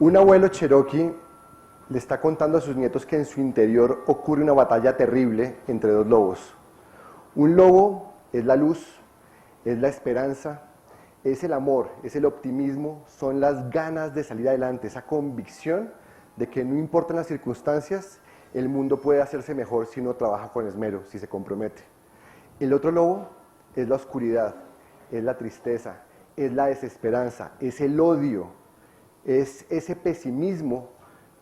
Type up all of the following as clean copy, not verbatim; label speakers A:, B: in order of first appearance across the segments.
A: Un abuelo cherokee le está contando a sus nietos que en su interior ocurre una batalla terrible entre dos lobos. Un lobo es la luz, es la esperanza, es el amor, es el optimismo, son las ganas de salir adelante, esa convicción de que no importan las circunstancias, el mundo puede hacerse mejor si uno trabaja con esmero, si se compromete. El otro lobo es la oscuridad, es la tristeza, es la desesperanza, es el odio, es ese pesimismo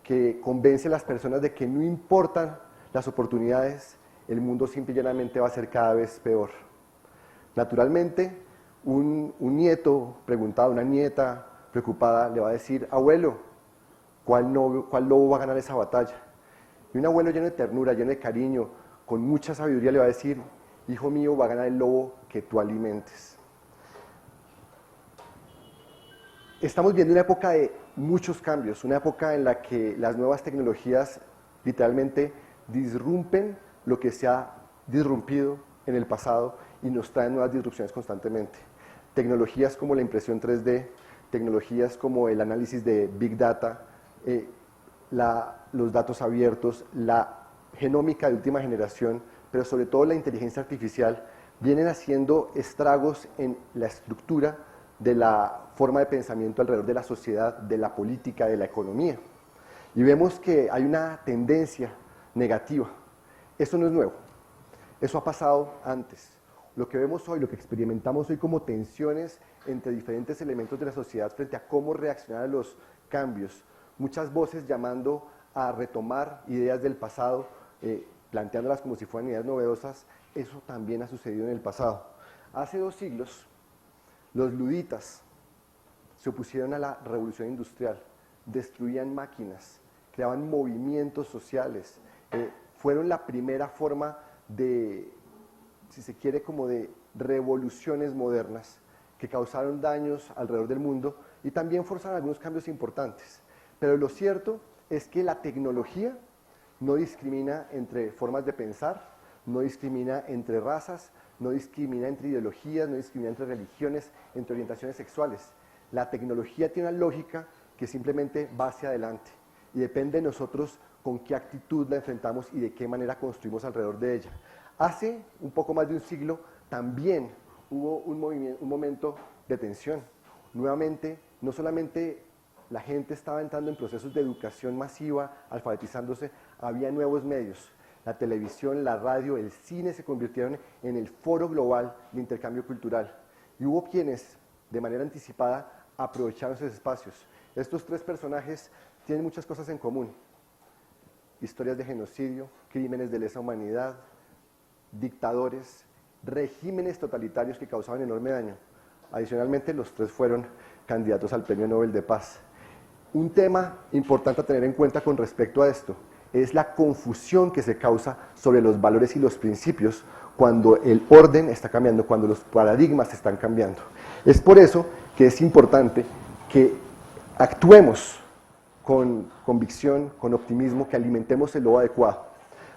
A: que convence a las personas de que no importan las oportunidades, el mundo simple y llanamente va a ser cada vez peor. Naturalmente, un nieto preguntado, una nieta preocupada, le va a decir, abuelo, ¿cuál lobo va a ganar esa batalla? Y un abuelo lleno de ternura, lleno de cariño, con mucha sabiduría le va a decir, hijo mío, va a ganar el lobo que tú alimentes. Estamos viendo una época de muchos cambios, una época en la que las nuevas tecnologías literalmente disrumpen lo que se ha disrumpido en el pasado y nos traen nuevas disrupciones constantemente. Tecnologías como la impresión 3D, tecnologías como el análisis de Big Data, los datos abiertos, la genómica de última generación, pero sobre todo la inteligencia artificial, vienen haciendo estragos en la estructura de la forma de pensamiento alrededor de la sociedad, de la política, de la economía. Y vemos que hay una tendencia negativa. Eso no es nuevo, eso ha pasado antes. Lo que vemos hoy, lo que experimentamos hoy como tensiones entre diferentes elementos de la sociedad frente a cómo reaccionar a los cambios, muchas voces llamando a retomar ideas del pasado, planteándolas como si fueran ideas novedosas, eso también ha sucedido en el pasado. Hace 2 siglos, los luditas se opusieron a la revolución industrial, destruían máquinas, creaban movimientos sociales, fueron la primera forma de, si se quiere, como de revoluciones modernas que causaron daños alrededor del mundo y también forzaron algunos cambios importantes. Pero lo cierto es que la tecnología no discrimina entre formas de pensar, no discrimina entre razas, no discrimina entre ideologías, no discrimina entre religiones, entre orientaciones sexuales. La tecnología tiene una lógica que simplemente va hacia adelante y depende de nosotros con qué actitud la enfrentamos y de qué manera construimos alrededor de ella. Hace un poco más de un siglo también hubo un momento de tensión. Nuevamente, no solamente la gente estaba entrando en procesos de educación masiva, alfabetizándose, había nuevos medios. La televisión, la radio, el cine se convirtieron en el foro global de intercambio cultural. Y hubo quienes, de manera anticipada, aprovecharon esos espacios. Estos 3 personajes tienen muchas cosas en común. Historias de genocidio, crímenes de lesa humanidad, dictadores, regímenes totalitarios que causaban enorme daño. Adicionalmente, los 3 fueron candidatos al Premio Nobel de Paz. Un tema importante a tener en cuenta con respecto a esto es la confusión que se causa sobre los valores y los principios cuando el orden está cambiando, cuando los paradigmas están cambiando. Es por eso que es importante que actuemos con convicción, con optimismo, que alimentemos el lobo adecuado.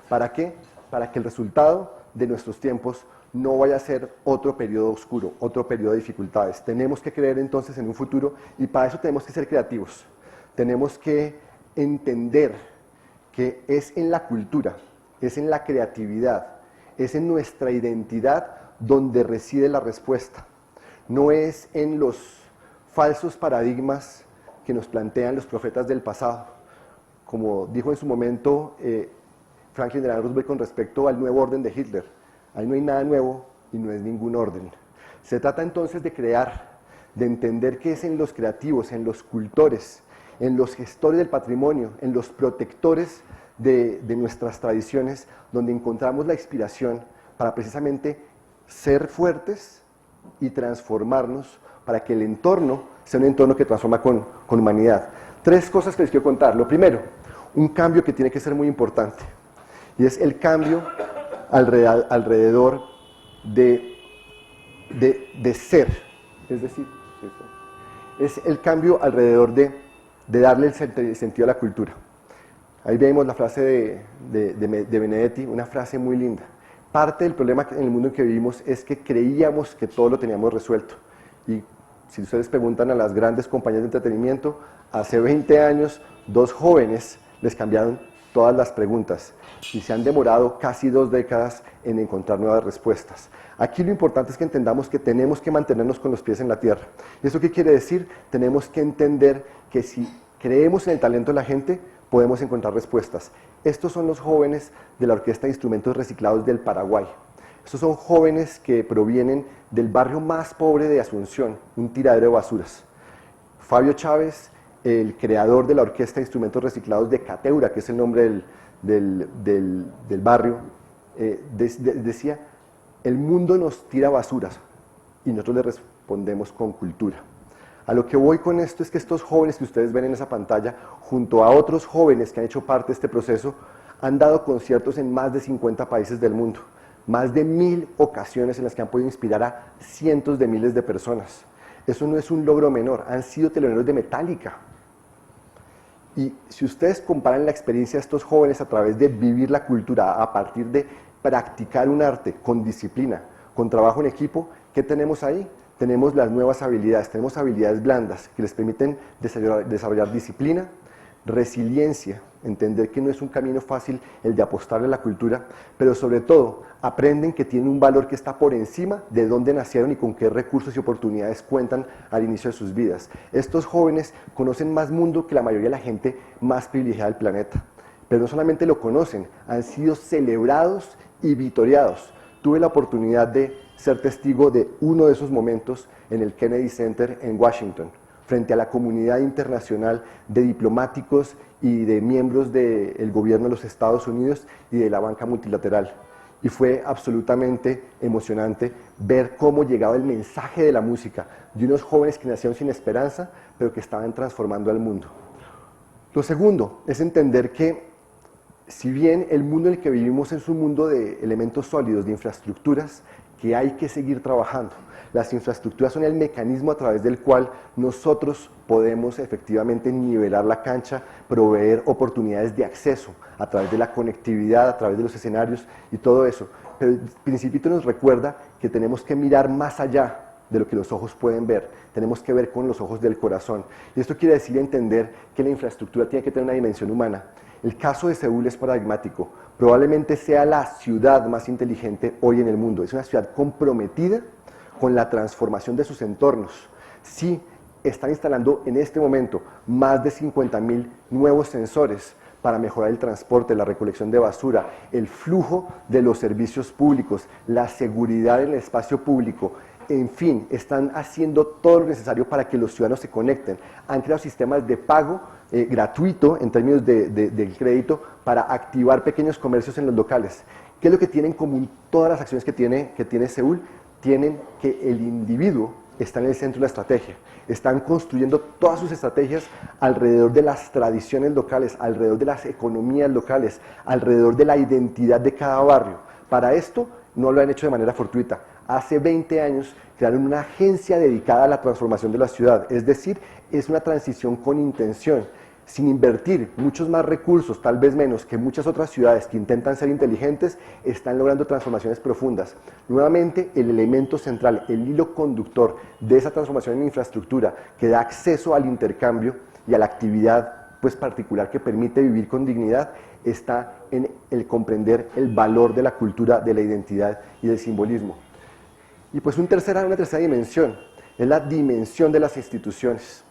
A: ¿Para qué? Para que el resultado de nuestros tiempos no vaya a ser otro periodo oscuro, otro periodo de dificultades. Tenemos que creer entonces en un futuro y para eso tenemos que ser creativos. Tenemos que entender que es en la cultura, es en la creatividad, es en nuestra identidad donde reside la respuesta. No es en los falsos paradigmas que nos plantean los profetas del pasado. Como dijo en su momento Franklin Delano Roosevelt con respecto al nuevo orden de Hitler, ahí no hay nada nuevo y no es ningún orden. Se trata entonces de crear, de entender que es en los creativos, en los cultores, en los gestores del patrimonio, en los protectores de nuestras tradiciones, donde encontramos la inspiración para precisamente ser fuertes y transformarnos para que el entorno sea un entorno que transforma con humanidad. 3 cosas que les quiero contar. Lo primero, un cambio que tiene que ser muy importante, y es el cambio alrededor de ser, es decir, es el cambio alrededor de darle el sentido a la cultura. Ahí vemos la frase de Benedetti, una frase muy linda. Parte del problema en el mundo en que vivimos es que creíamos que todo lo teníamos resuelto y si ustedes preguntan a las grandes compañías de entretenimiento, hace 20 años, 2 jóvenes les cambiaron todas las preguntas y se han demorado casi 2 décadas en encontrar nuevas respuestas. Aquí lo importante es que entendamos que tenemos que mantenernos con los pies en la tierra. ¿Y eso qué quiere decir? Tenemos que entender que si creemos en el talento de la gente, podemos encontrar respuestas. Estos son los jóvenes de la Orquesta de Instrumentos Reciclados del Paraguay. Estos son jóvenes que provienen del barrio más pobre de Asunción, un tiradero de basuras. Fabio Chávez, el creador de la Orquesta de Instrumentos Reciclados de Cateura, que es el nombre del barrio, decía, el mundo nos tira basuras y nosotros le respondemos con cultura. A lo que voy con esto es que estos jóvenes que ustedes ven en esa pantalla, junto a otros jóvenes que han hecho parte de este proceso, han dado conciertos en más de 50 países del mundo, más de 1000 ocasiones en las que han podido inspirar a cientos de miles de personas. Eso no es un logro menor, han sido teloneros de Metallica. Y si ustedes comparan la experiencia de estos jóvenes a través de vivir la cultura, a partir de practicar un arte con disciplina, con trabajo en equipo, ¿qué tenemos ahí? Tenemos las nuevas habilidades, tenemos habilidades blandas que les permiten desarrollar disciplina, resiliencia, entender que no es un camino fácil el de apostarle a la cultura, pero sobre todo aprenden que tienen un valor que está por encima de dónde nacieron y con qué recursos y oportunidades cuentan al inicio de sus vidas. Estos jóvenes conocen más mundo que la mayoría de la gente más privilegiada del planeta, pero no solamente lo conocen, han sido celebrados y vitoreados. Tuve la oportunidad de ser testigo de uno de esos momentos en el Kennedy Center en Washington, frente a la comunidad internacional de diplomáticos y de miembros del gobierno de los Estados Unidos y de la banca multilateral. Y fue absolutamente emocionante ver cómo llegaba el mensaje de la música de unos jóvenes que nacieron sin esperanza, pero que estaban transformando al mundo. Lo segundo es entender que, si bien el mundo en el que vivimos es un mundo de elementos sólidos, de infraestructuras, que hay que seguir trabajando. Las infraestructuras son el mecanismo a través del cual nosotros podemos efectivamente nivelar la cancha, proveer oportunidades de acceso a través de la conectividad, a través de los escenarios y todo eso. Pero el Principito nos recuerda que tenemos que mirar más allá de lo que los ojos pueden ver, tenemos que ver con los ojos del corazón. Y esto quiere decir entender que la infraestructura tiene que tener una dimensión humana. El caso de Seúl es paradigmático. Probablemente sea la ciudad más inteligente hoy en el mundo. Es una ciudad comprometida con la transformación de sus entornos. Sí, están instalando en este momento más de 50.000 nuevos sensores para mejorar el transporte, la recolección de basura, el flujo de los servicios públicos, la seguridad en el espacio público. En fin, están haciendo todo lo necesario para que los ciudadanos se conecten. Han creado sistemas de pago gratuito en términos del crédito para activar pequeños comercios en los locales. ¿Qué es lo que tienen en común todas las acciones que tiene Seúl? Tienen que el individuo está en el centro de la estrategia. Están construyendo todas sus estrategias alrededor de las tradiciones locales, alrededor de las economías locales, alrededor de la identidad de cada barrio. Para esto no lo han hecho de manera fortuita. Hace 20 años crearon una agencia dedicada a la transformación de la ciudad, es decir, es una transición con intención, sin invertir muchos más recursos, tal vez menos, que muchas otras ciudades que intentan ser inteligentes, están logrando transformaciones profundas. Nuevamente, el elemento central, el hilo conductor de esa transformación en infraestructura, que da acceso al intercambio y a la actividad particular que permite vivir con dignidad, está en el comprender el valor de la cultura, de la identidad y del simbolismo. Y pues una tercera dimensión, es la dimensión de las instituciones.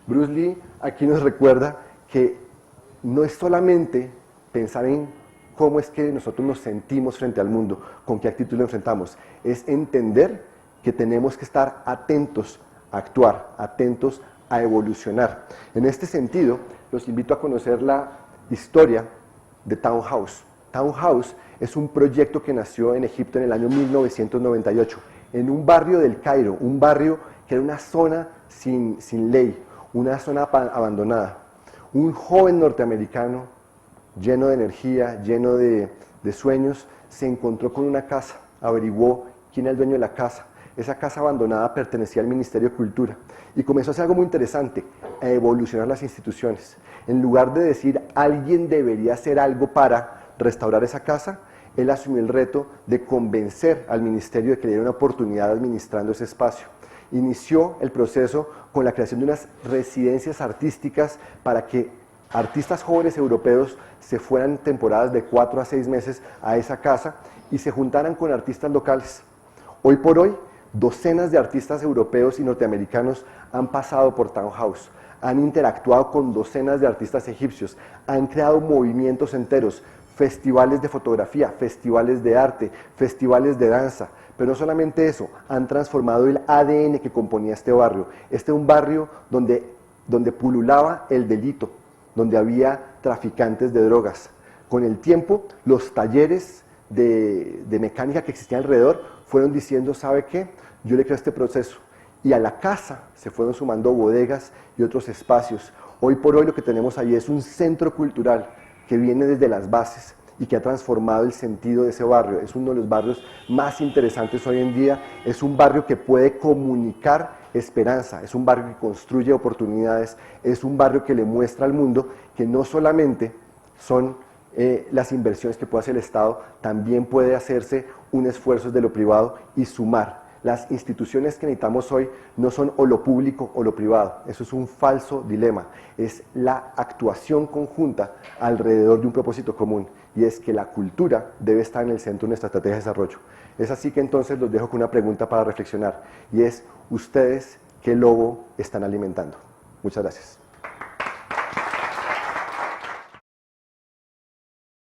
A: Bruce Lee aquí nos recuerda que no es solamente pensar en cómo es que nosotros nos sentimos frente al mundo, con qué actitud lo enfrentamos, es entender que tenemos que estar atentos a actuar, atentos a evolucionar. En este sentido, los invito a conocer la historia de Townhouse. Townhouse es un proyecto que nació en Egipto en el año 1998, en un barrio del Cairo, un barrio que era una zona sin ley, una zona abandonada. Un joven norteamericano, lleno de energía, lleno de sueños, se encontró con una casa, averiguó quién era el dueño de la casa. Esa casa abandonada pertenecía al Ministerio de Cultura y comenzó a hacer algo muy interesante, a evolucionar las instituciones. En lugar de decir, alguien debería hacer algo para restaurar esa casa, él asumió el reto de convencer al ministerio de que le diera una oportunidad administrando ese espacio. inició el proceso con la creación de unas residencias artísticas para que artistas jóvenes europeos se fueran temporadas de 4 a 6 meses a esa casa y se juntaran con artistas locales. Hoy por hoy, docenas de artistas europeos y norteamericanos han pasado por Townhouse, han interactuado con docenas de artistas egipcios, han creado movimientos enteros, festivales de fotografía, festivales de arte, festivales de danza. Pero no solamente eso, han transformado el ADN que componía este barrio. Este es un barrio donde pululaba el delito, donde había traficantes de drogas. Con el tiempo, los talleres de mecánica que existían alrededor fueron diciendo, ¿sabe qué? Yo le creo este proceso. Y a la casa se fueron sumando bodegas y otros espacios. Hoy por hoy lo que tenemos ahí es un centro cultural que viene desde las bases y que ha transformado el sentido de ese barrio. Es uno de los barrios más interesantes hoy en día. Es un barrio que puede comunicar esperanza, es un barrio que construye oportunidades, es un barrio que le muestra al mundo que no solamente son las inversiones que puede hacer el Estado, también puede hacerse un esfuerzo desde lo privado y sumar. Las instituciones que necesitamos hoy no son o lo público o lo privado, eso es un falso dilema, es la actuación conjunta alrededor de un propósito común, y es que la cultura debe estar en el centro de nuestra estrategia de desarrollo. Es así que entonces los dejo con una pregunta para reflexionar, y es, ¿ustedes qué lobo están alimentando? Muchas gracias.